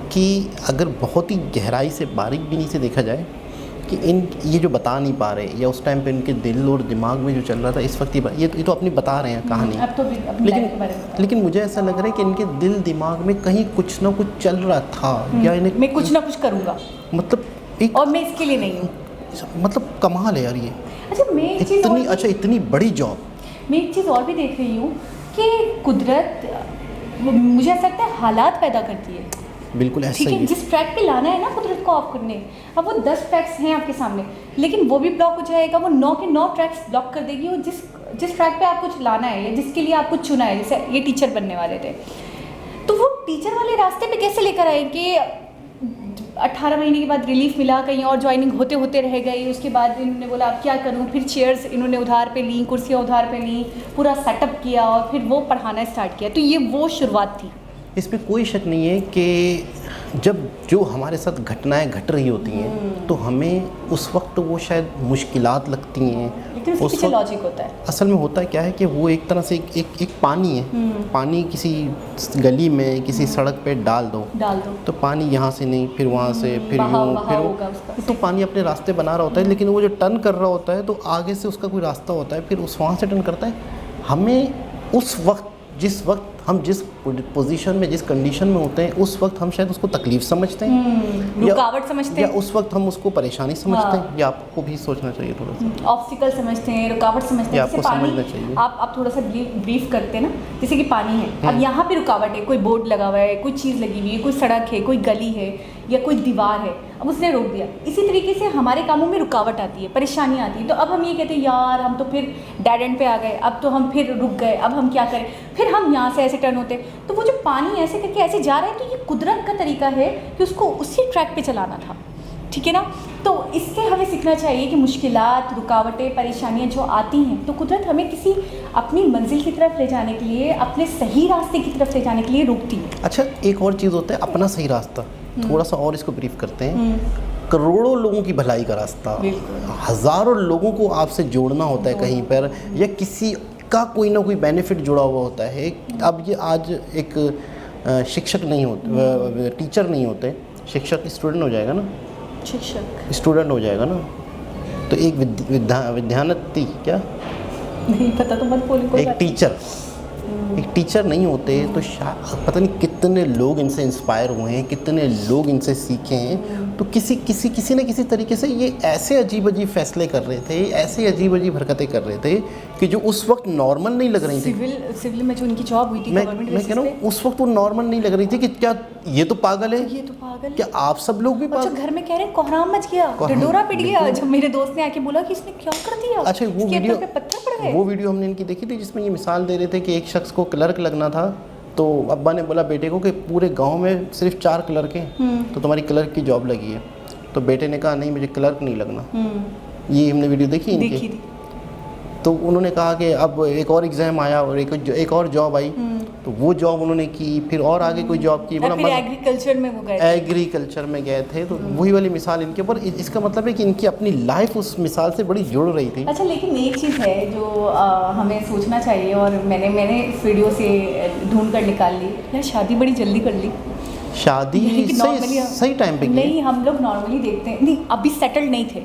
कि अगर बहुत ही गहराई से बारीक बीनी से देखा जाए कि ये जो बता नहीं पा रहे, या उस टाइम पे इनके दिल और दिमाग में जो चल रहा था इस वक्त ये तो अपनी बता रहे हैं कहानी। अब तो भी अपनी लाइफ के बारे में बता। लेकिन मुझे ऐसा लग रहा है कि इनके दिल दिमाग में कहीं कुछ ना कुछ चल रहा था, या इन्हें मैं कुछ ना कुछ करूँगा, मतलब एक, और मैं इसके लिए नहीं हूँ। मतलब कमाल है यार ये। अच्छा मैं एक चीज़ और, इतनी बड़ी जॉब। मैं एक चीज़ और भी देख रही हूँ कि कुदरत, मुझे ऐसा लगता है हालात पैदा करती है। बिल्कुल ऐसा ठीक ही है, है। जिस ट्रैक पे लाना है ना कुदरत को ऑफ करने, अब वो 10 ट्रैक्स हैं आपके सामने, लेकिन वो भी ब्लॉक हो जाएगा, वो 9 के 9 ट्रैक्स ब्लॉक कर देगी। और जिस ट्रैक पे आपको चलाना है या जिसके लिए आपको चुना है, जैसे ये टीचर बनने वाले थे, तो वो टीचर वाले रास्ते पे कैसे लेकर आए कि 18 महीने के बाद रिलीफ मिला, कहीं और ज्वाइनिंग होते होते रह गई। उसके बाद इन्होंने बोला अब क्या करूँ, फिर चेयर्स इन्होंने उधार पे ली, कुर्सियाँ उधार पे ली, पूरा सेटअप किया और फिर वो पढ़ाना स्टार्ट किया। तो ये वो शुरुआत थी। इसमें कोई शक नहीं है कि जब जो हमारे साथ घटनाएं घट रही होती हैं तो हमें उस वक्त वो शायद मुश्किलात लगती हैं, लेकिन उसके पीछे लॉजिक होता है। असल में होता है क्या है कि वो एक तरह से एक पानी है। पानी किसी गली में किसी सड़क पे डाल दो तो पानी यहाँ से नहीं, फिर वहाँ से, फिर यूँ, फिर तो पानी अपने रास्ते बना रहा होता है। लेकिन वो जो टर्न कर रहा होता है तो आगे से उसका कोई रास्ता होता है, फिर उस वहाँ से टर्न करता है। हमें उस वक्त, जिस वक्त हम जिस पोजीशन में, जिस कंडीशन में होते हैं, उस वक्त हम शायद उसको तकलीफ समझते हैं, रुकावट समझते या हैं, उस वक्त हम उसको परेशानी समझते हैं। या आपको भी सोचना चाहिए थोड़ा सा, ऑब्स्टिकल समझते हैं, रुकावट समझते ये हैं। आपको जैसे समझना पानी, चाहिए। आप थोड़ा सा ब्रीफ करते हैं ना, जैसे कि पानी है, अब यहाँ पे रुकावट है, कोई बोर्ड लगा हुआ है, कोई चीज़ लगी हुई है, कोई सड़क है, कोई गली है या कोई दीवार है, अब उसने रोक दिया। इसी तरीके से हमारे कामों में रुकावट आती है, परेशानी आती है, तो अब हम ये कहते हैं यार हम तो फिर डेड एंड पे आ गए, अब तो हम फिर रुक गए, अब हम क्या करें, फिर हम यहाँ से ऐसे टर्न होते हैं। तो वो जो पानी ऐसे करके ऐसे जा रहा है, तो ये कुदरत का तरीका है कि उसको उसी ट्रैक पे चलाना था, ठीक है ना। तो इससे हमें सीखना चाहिए कि मुश्किलात, रुकावटें, परेशानियाँ जो आती हैं, तो कुदरत हमें किसी अपनी मंजिल की तरफ ले जाने के लिए, अपने सही रास्ते की तरफ ले जाने के लिए रोकती है। अच्छा, एक और चीज़ होता है अपना सही रास्ता, थोड़ा सा और इसको ब्रीफ करते हैं। करोड़ों लोगों की भलाई का रास्ता, हज़ारों लोगों को आपसे जोड़ना होता है कहीं पर, या किसी का कोई ना कोई बेनिफिट जुड़ा हुआ होता है। अब ये आज एक शिक्षक नहीं होते, टीचर नहीं होते, शिक्षक स्टूडेंट हो जाएगा ना, शिक्षक स्टूडेंट हो जाएगा ना, तो एक विद्यार्थी, क्या नहीं पता तो मत बोलो, कोई एक बात टीचर नहीं होते तो पता नहीं कितने लोग इनसे इंस्पायर हुए हैं, कितने लोग इनसे सीखे हैं। तो किसी न किसी तरीके से ये ऐसे अजीब अजीब फैसले कर रहे थे, ऐसे अजीब अजीब हरकतें कर रहे थे कि जो उस वक्त नॉर्मल नहीं लग रही थी। सिविल में जो उनकी जॉब हुई थी, मैं कह रहा हूँ उस वक्त वो नॉर्मल नहीं लग रही थी कि क्या ये तो पागल है, ये तो पागल है। क्या आप सब लोग भी अच्छा, पागल? घर में कह रहे हैं कोहराम मच गया, डंडोरा पिट गया, जब मेरे दोस्त ने आके बोला कि इसने क्या कर दिया। अच्छा, वो इसके वीडियो ऊपर पे पत्थर पड़ गए। वो वीडियो हमने इनकी देखी थी जिसमें ये मिसाल दे रहे थे कि एक शख्स को क्लर्क लगना था, तो अब्बा ने बोला बेटे को कि पूरे गांव में सिर्फ 4 क्लर्क हैं, तो तुम्हारी क्लर्क की जॉब लगी है। तो बेटे ने कहा नहीं, मुझे क्लर्क नहीं लगना। ये हमने वीडियो देखी इनकी। तो उन्होंने कहा कि अब एक और एग्ज़ाम आया और एक और जॉब आई, तो वो जॉब उन्होंने की, फिर और आगे कोई जॉब की, फिर एग्रीकल्चर में वो गए, एग्रीकल्चर में गए थे। तो वही वाली मिसाल इनके ऊपर, इसका मतलब है कि इनकी अपनी लाइफ उस मिसाल से बड़ी जुड़ रही थी। अच्छा, लेकिन एक चीज़ है जो हमें सोचना चाहिए, और मैंने इस वीडियो से ढूंढ कर निकाल ली, यार शादी बड़ी जल्दी कर ली। शादी सही टाइम पे की? नहीं, हम लोग नॉर्मली देखते हैं, नहीं अभी सेटल्ड नहीं थे,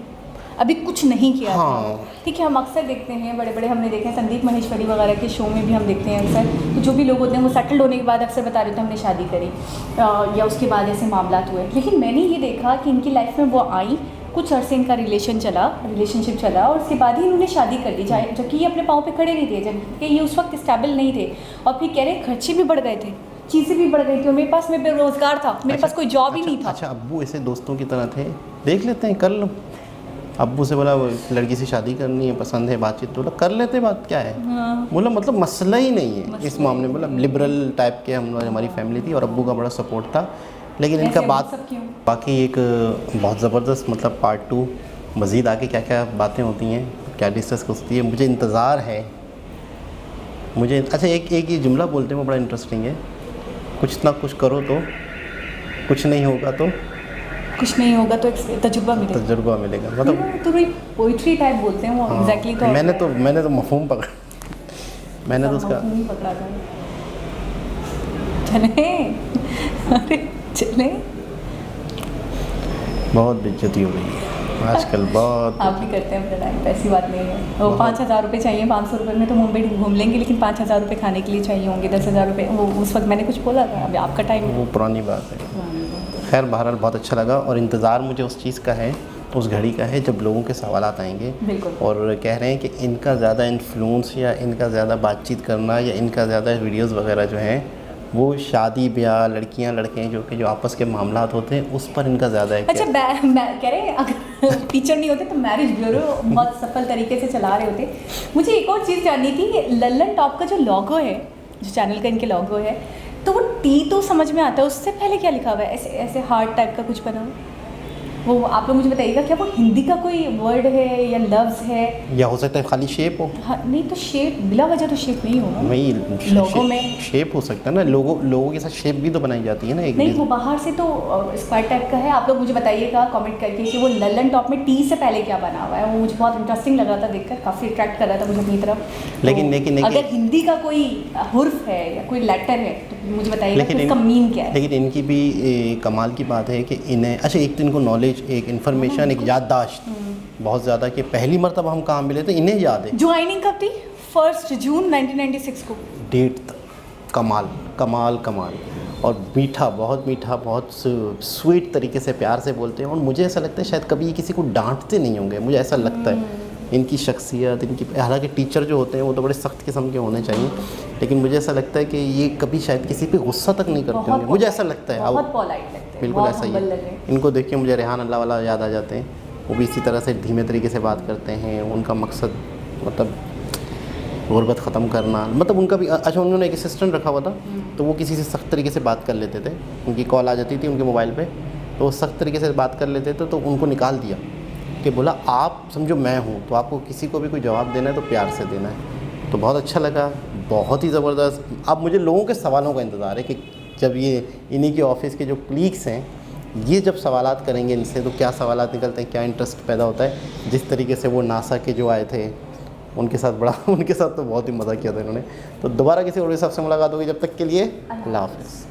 अभी कुछ नहीं किया था, ठीक है। हम अक्सर देखते हैं, बड़े बड़े हमने देखे हैं, संदीप महेश्वरी वगैरह के शो में भी हम देखते हैं अक्सर, तो जो भी लोग होते हैं वो सेटल्ड होने के बाद अक्सर बता रहे थे हमने शादी करी, या उसके बाद ऐसे मामला हुए। लेकिन मैंने ये देखा कि इनकी लाइफ में वो आई, कुछ अरसे इनका रिलेशनशिप चला और उसके बाद ही इन्होंने शादी कर दी, चाहे जबकि ये अपने पाँव पे खड़े नहीं थे, जबकि ये उस वक्त स्टेबल नहीं थे। और फिर कह रहे खर्चे भी बढ़ गए थे, चीज़ें भी बढ़ गई थी, और मेरे पास में बेरोजगार था, मेरे पास कोई जॉब ही नहीं था। अच्छा, अब्बू ऐसे दोस्तों की तरह थे, देख लेते हैं, कर लो। अब्बू से बोला लड़की से शादी करनी है, पसंद है, बातचीत, बोला कर लेते, बात क्या है। बोला मतलब मसला ही नहीं है इस मामले में। बोला लिबरल टाइप के हमारी फैमिली थी और अब्बू का बड़ा सपोर्ट था। लेकिन इनका बाकी एक बहुत ज़बरदस्त मतलब पार्ट 2 मज़ीद आगे क्या क्या बातें होती हैं, क्या डिस्कस होती है, मुझे इंतज़ार है। मुझे अच्छा एक ये जुमला बोलते हैं वो बड़ा इंटरेस्टिंग है, कुछ ना कुछ करो तो कुछ नहीं होगा तो तजुर्बा मिलेगा। मतलब तो पोइट्री टाइप बोलते हैं वो, एग्जैक्टली। तो मैंने तो मफहूम पकड़ा, मैंने तो उसका मफहूम पकड़ा था। चले बहुत बेइज्जती हो गई है आजकल, बहुत। आप भी करते हैं अपना टाइम, ऐसी बात नहीं है। वो 5,000 रुपये चाहिए, 500 रुपये में तो मुंबई घूम लेंगे, लेकिन 5,000 रुपये खाने के लिए चाहिए होंगे, 10,000 रुपये। वो उस वक्त मैंने कुछ बोला था, अभी आपका टाइम, वो पुरानी बात है। खैर बहरहाल बहुत अच्छा लगा, और इंतज़ार मुझे उस चीज़ का है, उस घड़ी का है जब लोगों के सवालात आएंगे और कह रहे हैं कि इनका ज़्यादा इन्फ्लुएंस या इनका ज़्यादा बातचीत करना या इनका ज़्यादा वीडियोज़ वगैरह जो हैं वो शादी ब्याह, लड़कियां लड़के जो आपस के मामलात होते हैं उस पर इनका ज़्यादा है। अच्छा, कह रहे हैं अगर टीचर नहीं होते तो मैरिज ब्यूरो बहुत सफल तरीके से चला रहे होते। मुझे एक और चीज़ जाननी थी, लल्लन टॉप का जो लॉगो है, जो चैनल का इनके लॉगो है, तो वो टी तो समझ में आता है, उससे पहले क्या लिखा हुआ है, ऐसे ऐसे हार्ट टाइप का कुछ बना हुआ, वो आप लोग मुझे बताइएगा, क्या वो हिंदी का कोई वर्ड है या लफ्ज़ है, या हो सकता है खाली शेप हो। हाँ, नहीं तो शेप बिला वजह तो शेप नहीं होगा, वही लोगों में शेप हो सकता है ना, लोगों के साथ शेप भी तो बनाई जाती है ना एक। नहीं, वो बाहर से तो स्क्वायर टाइप का है। आप लोग मुझे बताइएगा कमेंट करके कि वो लल्लन टॉप में टी से पहले क्या बना हुआ है, वो मुझे बहुत इंटरेस्टिंग लगा था देखकर, काफ़ी अट्रैक्ट कर रहा था मुझे अपनी तरफ। लेकिन अगर हिंदी का कोई हुर्फ है या कोई लेटर है तो मुझे बताइएगा कि उसका मीन क्या है। लेकिन इनकी भी कमाल की बात है कि इन्हें, अच्छा एक तो इनको नॉलेज, एक इन्फॉर्मेशन, एक याददाश्त बहुत ज़्यादा, कि पहली मरतबा हम कहाँ मिले थे इन्हें याद है। ज्वाइनिंग कब थी? 1 जून 1996 को। डेट कमाल। कमाल कमाल, और मीठा, बहुत मीठा, बहुत स्वीट तरीके से प्यार से बोलते हैं। और मुझे ऐसा लगता है शायद कभी ये किसी को डांटते नहीं होंगे, मुझे ऐसा लगता है। इनकी शख्सियत, इनकी, हालांकि टीचर जो होते हैं वो तो बड़े सख्त किस्म के होने चाहिए, लेकिन मुझे ऐसा लगता है कि ये कभी शायद किसी पे गुस्सा तक नहीं करते होंगे, मुझे ऐसा लगता है। बहुत पोलाइट लगते हैं, बिल्कुल बहुत ऐसा ही humble है। लग रहे हैं। इनको देख के मुझे रेहान अल्लाह वाला याद आ जाते हैं, वो भी इसी तरह से धीमे तरीके से बात करते हैं। उनका मकसद मतलब गुर्बत ख़त्म करना, मतलब उनका भी अच्छा, उन्होंने एक असिस्टेंट रखा हुआ था, तो वो किसी से सख्त तरीके से बात कर लेते थे। उनकी कॉल आ जाती थी उनके मोबाइल पे, तो वो सख्त तरीके से बात कर लेते थे, तो उनको निकाल दिया कि बोला आप समझो मैं हूँ, तो आपको किसी को भी कोई जवाब देना है तो प्यार से देना है। तो बहुत अच्छा लगा, बहुत ही ज़बरदस्त। अब मुझे लोगों के सवालों का इंतज़ार है कि जब ये इन्हीं के ऑफिस के जो कलीग्स हैं, ये जब सवालात करेंगे इनसे, तो क्या सवालात निकलते हैं, क्या इंटरेस्ट पैदा होता है। जिस तरीके से वो नासा के जो आए थे उनके साथ उनके साथ तो बहुत ही मज़ा किया था इन्होंने। तो दोबारा किसी और हिसाब से मुलाकात होगी, जब तक के लिए अल्लाह हाफ़िज़।